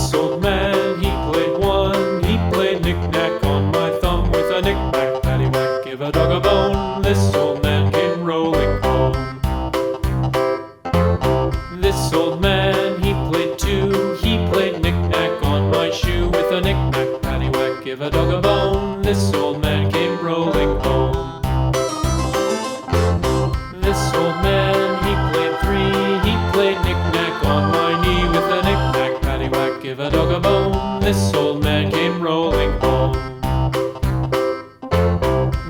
This old man, he played one. He played knick-knack on my thumb with a knick-knack, paddywhack, give a dog a bone. This old man came rolling home. This old man, he played two. He played knick-knack on my shoe with a knick-knack, paddywhack, give a dog a bone. This old man came rolling home. This old man, he played three. He played knick-knack on my knee with a knick-knack, paddywhack, give a dog a bone. This old man came rolling home.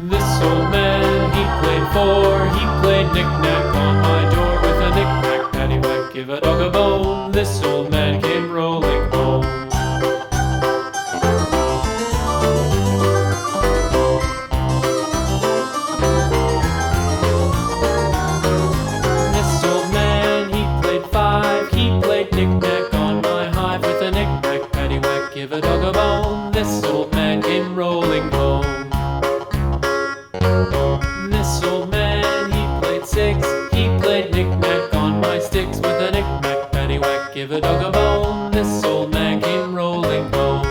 This old man, he played four. He played knick-knack on my door with a knick-knack, paddywhack, give a dog a bone. This old man came rolling home. This old man, he played five. He played knick-knack on my hive with a knick-knack, paddywhack, give a dog a bone. This old man came rolling home. This old man, he played six. He played knick-knack on my sticks with a knick-knack, paddywhack, give a dog a bone. This old man came rolling home.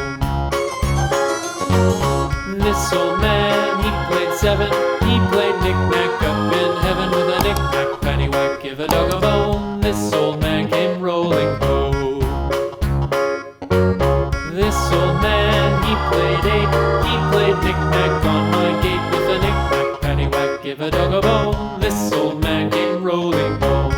This old man, he played seven. He played knick-knack up in heaven with a knick-knack, paddywhack, give a dog a bone. This old man came rolling home. This old man, he played eight. He played knick-knack on my gate with a knick-knack, paddywhack, give a dog a bone. This old man came rolling home.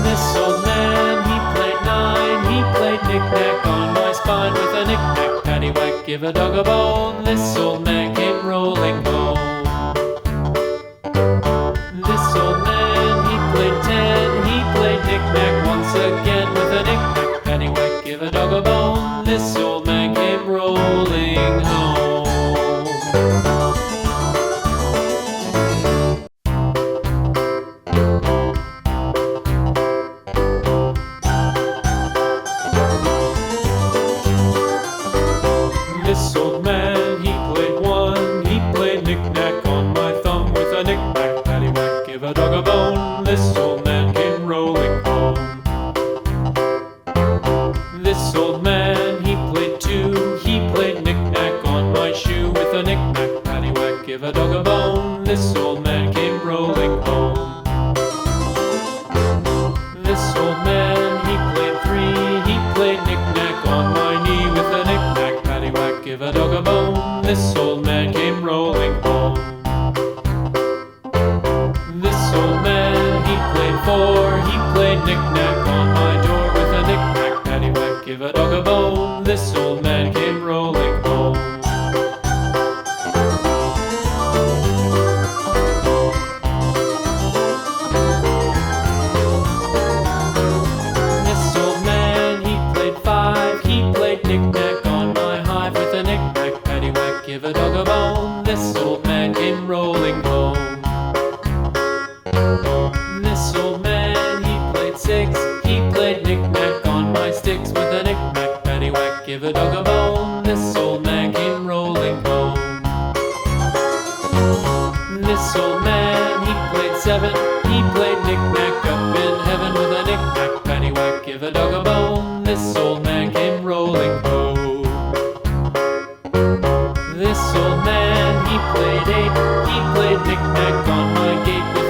This old man, he played nine. He played knick-knack on my spine with a knick-knack, paddywhack, give a dog a bone. This old man came rolling home. This old man, he played ten. He played knick-knack once again with a knick-knack, paddywhack, give a dog a bone. This old man came rolling home. This old man, he played one. He played knick-knack on my thumb with a knick-knack, paddywhack, give a dog a bone. This old man came rolling home. This old man, he played two. He played knick-knack on my shoe with a knick-knack, paddywhack, give a dog a bone. This old man came rolling home. This old man, he played three. He played knick-knack on my knee with a knick-knack, paddywhack, give a dog a bone. This old man came rolling home. This old man, he played four. He played knick-knack on my door with a knick-knack, paddywhack, give a dog a bone. This old man came rolling home. This old man, he played five. He played knick-knack on my hive with a knick-knack, paddywhack, give a dog a bone. This old man came rolling home. This old man, he played six. He played knick-knack on my sticks with a knick-knack, paddywhack, give a dog a bone. This old man came rolling home. This old man, he played seven. He played knick-knack up in heaven with a knick-knack, paddywhack, give a dog a bone. This old man came rolling home. This old man, he played eight. He played knick-knack on my gate with